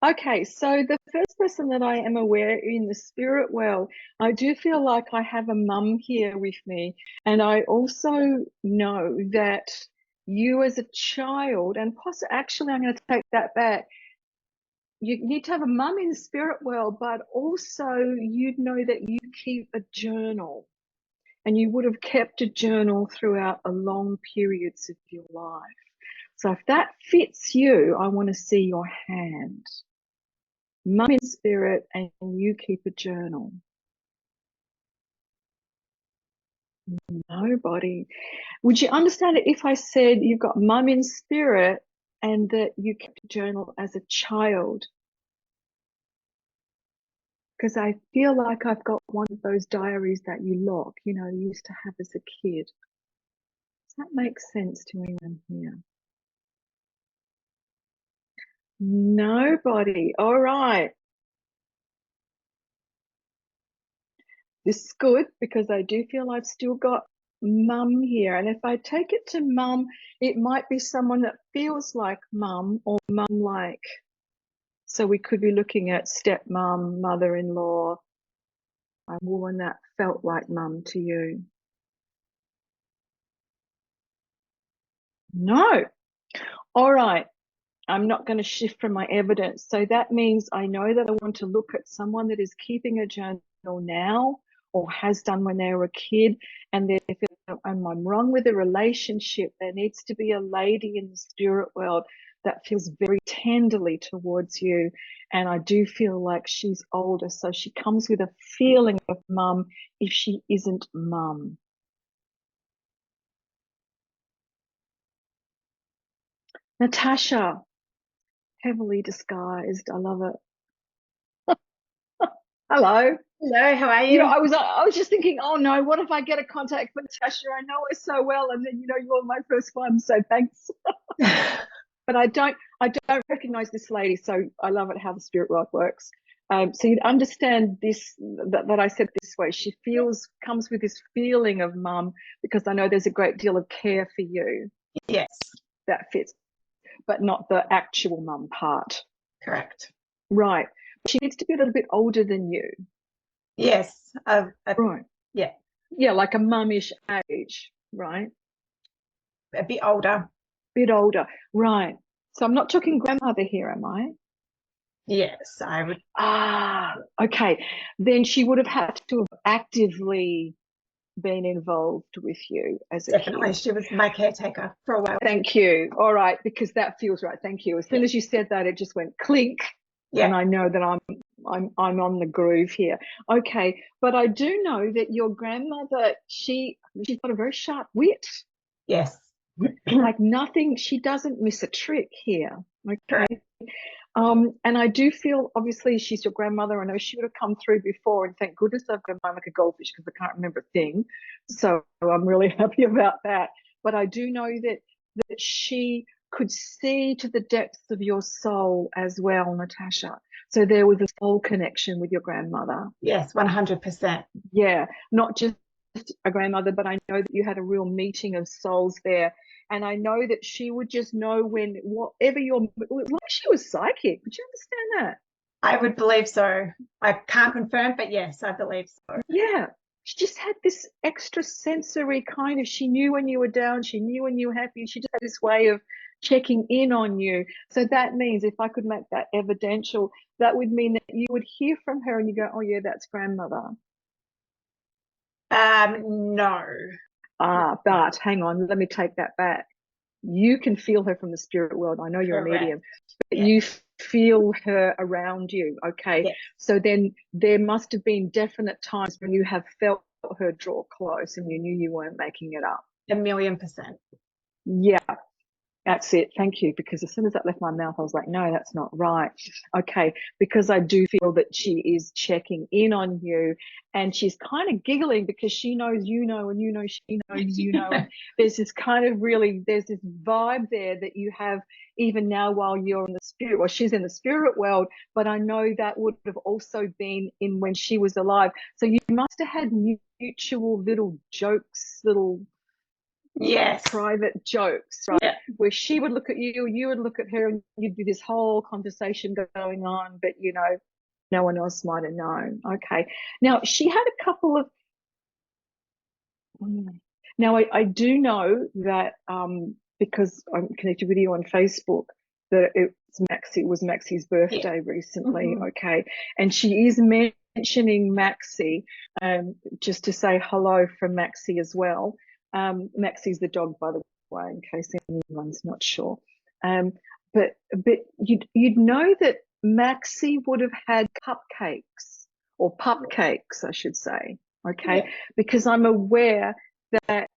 Okay, so the first person that I am aware in the spirit world, I do feel like I have a mum here with me. And I also know that you as a child, and actually, I'm going to take that back. You need to have a mum in the spirit world, but also you'd know that you keep a journal. And you would have kept a journal throughout a long periods of your life. So if that fits you, I want to see your hand. Mum in spirit, and you keep a journal. Nobody. Would you understand it if I said you've got mum in spirit and that you kept a journal as a child? Because I feel like I've got one of those diaries that you lock, you used to have as a kid. Does that make sense to anyone here? Nobody. All right. This is good because I do feel I've still got mum here. And if I take it to mum, it might be someone that feels like mum or mum-like. So we could be looking at stepmom, mother-in-law, a woman that felt like mum to you. No. All right. I'm not going to shift from my evidence. So that means I know that I want to look at someone that is keeping a journal now or has done when they were a kid, and if I'm wrong with a relationship, there needs to be a lady in the spirit world that feels very tenderly towards you. And I do feel like she's older, so she comes with a feeling of mum if she isn't mum. Natasha, heavily disguised. I love it. Hello. Hello, how are you? I was just thinking, oh no, what if I get a contact for Natasha? I know her so well, and then you're my first one, so thanks. But I don't recognize this lady, so I love it how the spirit world works. So you'd understand this that I said this way. She comes with this feeling of mum because I know there's a great deal of care for you. Yes. That fits, but not the actual mum part. Correct. Right. She needs to be a little bit older than you. Yes. Right. Yeah. Yeah, like a mummish age, right? A bit older. Bit older. Right. So I'm not talking grandmother here, am I? Yes, I would. Okay. Then she would have had to have actively been involved with you as a Definitely. kid. She was my caretaker for a while. Thank you. All right, because that feels right. Thank you. As soon as you said that, it just went clink. Yeah. And I know that I'm on the groove here. Okay, but I do know that your grandmother, she's got a very sharp wit. Yes. Like nothing, she doesn't miss a trick here. Okay. Correct. And I do feel, obviously, she's your grandmother. I know she would have come through before, and thank goodness I've got a mind like a goldfish because I can't remember a thing. So I'm really happy about that. But I do know that she could see to the depths of your soul as well, Natasha. So there was a soul connection with your grandmother. Yes, 100%. Yeah, not just a grandmother, but I know that you had a real meeting of souls there. And I know that she would just know when whatever like she was psychic. Would you understand that? I would believe so. I can't confirm, but yes, I believe so. Yeah. She just had this extra sensory kind of, she knew when you were down, she knew when you were happy. She just had this way of checking in on you. So that means if I could make that evidential, that would mean that you would hear from her and you go, oh yeah, that's grandmother. No. But hang on, let me take that back. You can feel her from the spirit world. I know you're a medium, but you feel her around you. Okay. Yes. So then there must have been definite times when you have felt her draw close and you knew you weren't making it up. 1,000,000%. Yeah. That's it. Thank you. Because as soon as that left my mouth, I was like, no, that's not right. Okay. Because I do feel that she is checking in on you and she's kind of giggling because she knows you know, and you know, she knows you know. And there's this kind of there's this vibe there that you have even now while you're in the spirit. Well, she's in the spirit world, but I know that would have also been in when she was alive. So you must have had mutual little jokes, little Yes. private jokes, right? Yeah. Where she would look at you, you would look at her, and you'd be this whole conversation going on, but no one else might have known. Okay. Now she had a couple of. Now I do know that because I'm connected with you on Facebook, that it was Maxi's birthday recently. Okay, and she is mentioning Maxi, just to say hello from Maxi as well. Maxi's the dog, by the way, in case anyone's not sure. But you'd know that Maxi would have had cupcakes or pupcakes, I should say. Okay, because I'm aware that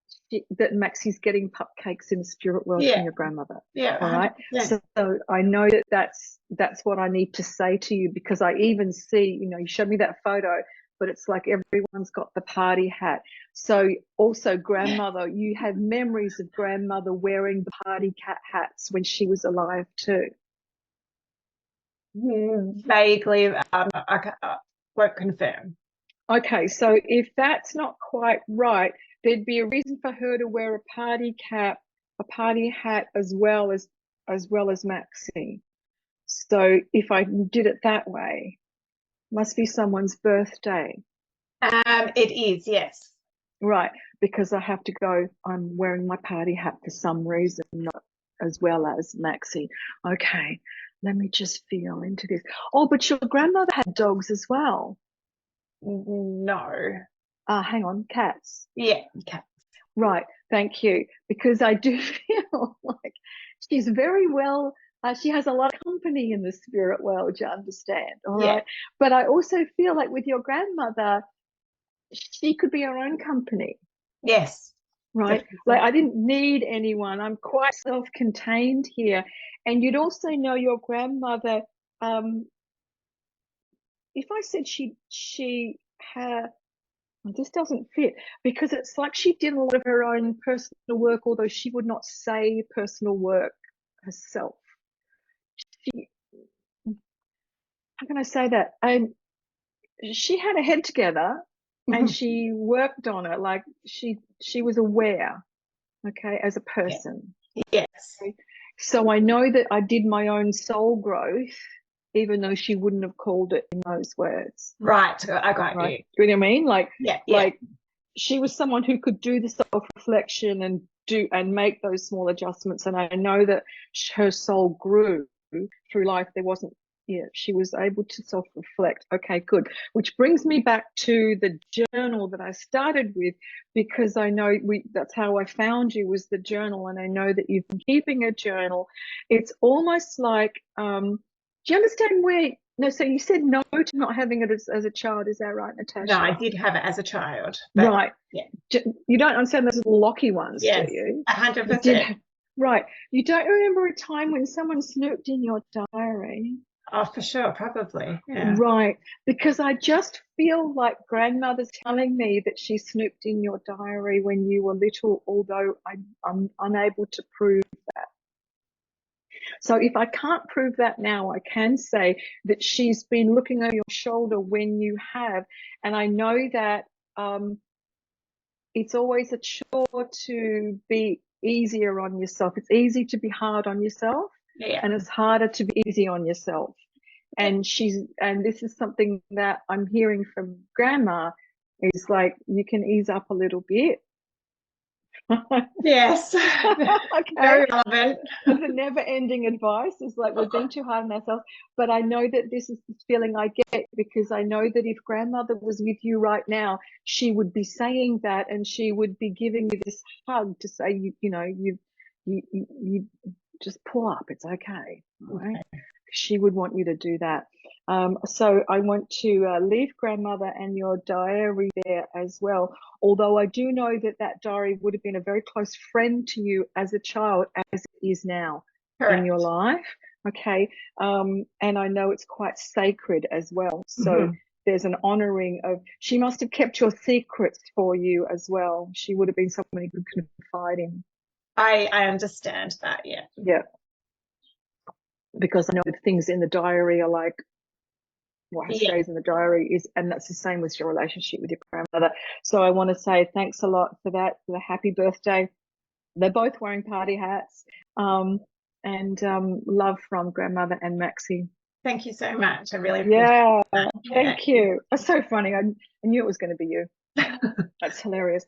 Maxi's getting cupcakes in the spirit world from your grandmother. Yeah. All right. So I know that that's what I need to say to you, because I even see, you showed me that photo, but it's like everyone's got the party hat. So also grandmother, you have memories of grandmother wearing the party cat hats when she was alive too. Vaguely, I won't confirm. Okay, so if that's not quite right, there'd be a reason for her to wear a party cap, a party hat, as well as Maxi. So if I did it that way, must be someone's birthday. It is, yes. Right, because I have to go, I'm wearing my party hat for some reason, not as well as Maxi. Okay, let me just feel into this. Oh, but your grandmother had dogs as well. No. Hang on, cats. Yeah, cats. Right, thank you. Because I do feel like she's very well, she has a lot of company in the spirit world, you understand, all right? But I also feel like with your grandmother, she could be her own company. Yes. Right? Like I didn't need anyone. I'm quite self-contained here. And you'd also know your grandmother, if I said she had, this doesn't fit, because it's like she did a lot of her own personal work, although she would not say personal work herself. How can I say that? She had her head together and she worked on it. Like she was aware, okay, as a person. Yes. Okay? So I know that I did my own soul growth, even though she wouldn't have called it in those words. Right. I got you. You know what I mean? Like, like she was someone who could do the self-reflection and make those small adjustments. And I know that her soul grew through life. There wasn't, she was able to self-reflect. Okay, good. Which brings me back to the journal that I started with, because I know that's how I found you, was the journal. And I know that you've been keeping a journal. It's almost like, do you understand where, no, so you said no to not having it as a child, is that right, Natasha? No, I did have it as a child. Right. Yeah. You don't understand those little locky ones, do you? 100%. Right. You don't remember a time when someone snooped in your diary? Oh, for sure, probably. Yeah. Right. Because I just feel like grandmother's telling me that she snooped in your diary when you were little, although I'm unable to prove that. So if I can't prove that now, I can say that she's been looking over your shoulder when you have. And I know that it's always a chore to be easier on yourself. It's easy to be hard on yourself, and it's harder to be easy on yourself. And this is something that I'm hearing from grandma, is like, you can ease up a little bit. Yes. Okay. Very relevant. It's a never-ending advice. It's like we're being too hard on ourselves. But I know that this is the feeling I get, because I know that if grandmother was with you right now, she would be saying that, and she would be giving you this hug to say, you just pull up. It's okay. Right? She would want you to do that. So I want to leave grandmother and your diary there as well. Although I do know that diary would have been a very close friend to you as a child, as it is now in your life. Okay. And I know it's quite sacred as well. So there's an honoring of, she must have kept your secrets for you as well. She would have been someone you could confide in. I understand that. Yeah. Yeah. Because I know the things in the diary are like, what stays in the diary is, and that's the same with your relationship with your grandmother. So I want to say thanks a lot for that, for the happy birthday. They're both wearing party hats. And love from grandmother and Maxi. Thank you so much. I really appreciate Yeah, that. thank you. That's so funny. I knew it was going to be you. That's hilarious.